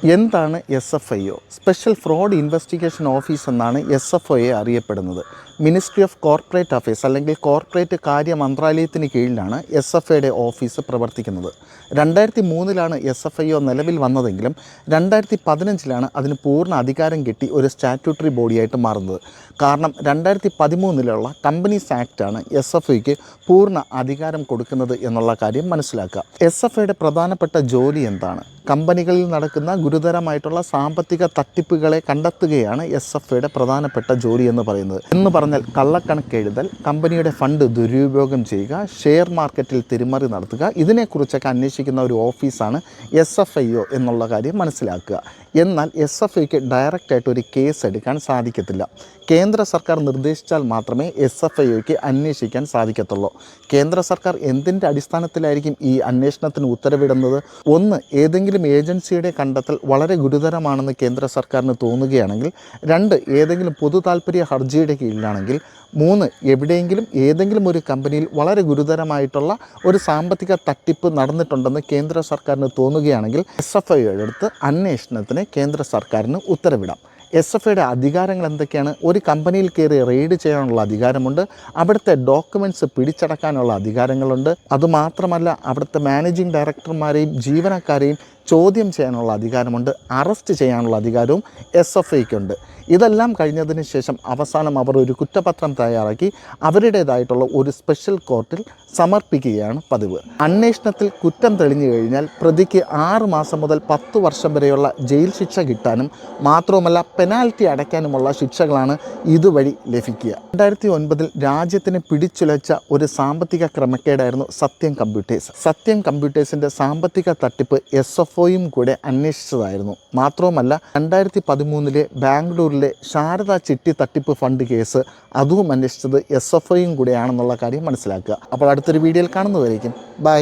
എന്താണ് SFIO? Special fraud investigation office എന്നാണ് SFIO അറിയപ്പെടുന്നത്. മിനിസ്ട്രി ഓഫ് കോർപ്പറേറ്റ് അഫയേഴ്സ് അല്ലെങ്കിൽ കോർപ്പറേറ്റ് കാര്യ മന്ത്രാലയത്തിന് കീഴിലാണ് SFIയുടെ ഓഫീസ് പ്രവർത്തിക്കുന്നത്. 2003 SFIO നിലവിൽ വന്നതെങ്കിലും 2015 അതിന് പൂർണ്ണ അധികാരം കിട്ടി ഒരു സ്റ്റാറ്റ്യൂട്ടറി ബോഡിയായിട്ട് മാറുന്നത്. കാരണം 2013 കമ്പനീസ് ആക്റ്റാണ് SFIക്ക് പൂർണ്ണ അധികാരം കൊടുക്കുന്നത് എന്നുള്ള കാര്യം മനസ്സിലാക്കുക. SFIയുടെ പ്രധാനപ്പെട്ട ജോലി എന്താണ്? കമ്പനികളിൽ നടക്കുന്ന ഗുരുതരമായിട്ടുള്ള സാമ്പത്തിക തട്ടിപ്പുകളെ കണ്ടെത്തുകയാണ് SFIയുടെ പ്രധാനപ്പെട്ട ജോലി എന്ന് പറയുന്നത്. എന്ന് പറഞ്ഞാൽ കള്ളക്കണക്ക് എഴുതൽ, കമ്പനിയുടെ ഫണ്ട് ദുരുപയോഗം ചെയ്യുക, ഷെയർ മാർക്കറ്റിൽ തിരിമറി നടത്തുക, ഇതിനെക്കുറിച്ചൊക്കെ അന്വേഷിക്കുന്ന ഒരു ഓഫീസാണ് SFIO എന്നുള്ള കാര്യം മനസ്സിലാക്കുക. എന്നാൽ SFIക്ക് ഡയറക്റ്റായിട്ട് ഒരു കേസ് എടുക്കാൻ സാധിക്കത്തില്ല. കേന്ദ്ര സർക്കാർ നിർദ്ദേശിച്ചാൽ മാത്രമേ SFIക്ക് അന്വേഷിക്കാൻ സാധിക്കത്തുള്ളൂ. കേന്ദ്ര സർക്കാർ എന്തിൻ്റെ അടിസ്ഥാനത്തിലായിരിക്കും ഈ അന്വേഷണത്തിന് ഉത്തരവിടുന്നത്? ഒന്ന്, ഏതെങ്കിലും ഏജൻസിയുടെ കണ്ടെത്തൽ വളരെ ഗുരുതരമാണെന്ന് കേന്ദ്ര സർക്കാരിന് തോന്നുകയാണെങ്കിൽ. രണ്ട്, ഏതെങ്കിലും പൊതു താൽപ്പര്യ ഹർജിയുടെ കീഴിലാണെങ്കിൽ. മൂന്ന്, എവിടെയെങ്കിലും ഏതെങ്കിലും ഒരു കമ്പനിയിൽ വളരെ ഗുരുതരമായിട്ടുള്ള ഒരു സാമ്പത്തിക തട്ടിപ്പ് നടന്നിട്ടുണ്ടെന്ന് കേന്ദ്ര സർക്കാരിന് തോന്നുകയാണെങ്കിൽ SFIയുടെ അടുത്ത് അന്വേഷണത്തിന് കേന്ദ്ര സർക്കാരിന് ഉത്തരവിടാം. SFIയുടെ അധികാരങ്ങൾ എന്തൊക്കെയാണ്? ഒരു കമ്പനിയിൽ കയറി റെയ്ഡ് ചെയ്യാനുള്ള അധികാരമുണ്ട്, അവിടുത്തെ ഡോക്യുമെൻറ്റ്സ് പിടിച്ചടക്കാനുള്ള അധികാരങ്ങളുണ്ട്, അതുമാത്രമല്ല അവിടുത്തെ മാനേജിംഗ് ഡയറക്ടർമാരെയും ജീവനക്കാരെയും ചോദ്യം ചെയ്യാനുള്ള അധികാരമുണ്ട്, അറസ്റ്റ് ചെയ്യാനുള്ള അധികാരവും SFIക്കുണ്ട്. ഇതെല്ലാം കഴിഞ്ഞതിന് ശേഷം അവസാനം അവർ ഒരു കുറ്റപത്രം തയ്യാറാക്കി അവരുടേതായിട്ടുള്ള ഒരു സ്പെഷ്യൽ കോർട്ടിൽ സമർപ്പിക്കുകയാണ് പതിവ്. അന്വേഷണത്തിൽ കുറ്റം തെളിഞ്ഞു കഴിഞ്ഞാൽ പ്രതിക്ക് 6 മാസം മുതൽ 10 വർഷം വരെയുള്ള ജയിൽ ശിക്ഷ കിട്ടാനും മാത്രവുമല്ല പെനാൽറ്റി അടയ്ക്കാനുമുള്ള ശിക്ഷകളാണ് ഇതുവഴി ലഭിക്കുക. 2009 രാജ്യത്തിന് പിടിച്ചുലച്ച ഒരു സാമ്പത്തിക ക്രമക്കേടായിരുന്നു സത്യം കമ്പ്യൂട്ടേഴ്സ്. സത്യം കമ്പ്യൂട്ടേഴ്സിൻ്റെ സാമ്പത്തിക തട്ടിപ്പ് SFIയും കൂടെ അന്വേഷിച്ചതായിരുന്നു. മാത്രവുമല്ല 2013 ബാംഗ്ലൂരിലെ ശാരദ ചിട്ടി തട്ടിപ്പ് ഫണ്ട് കേസ് അതും അന്വേഷിച്ചത് SFIയും കൂടെയാണെന്നുള്ള കാര്യം മനസ്സിലാക്കുക. അപ്പോൾ അടുത്തൊരു വീഡിയോയിൽ കാണുന്നതായിരിക്കും. ബൈ.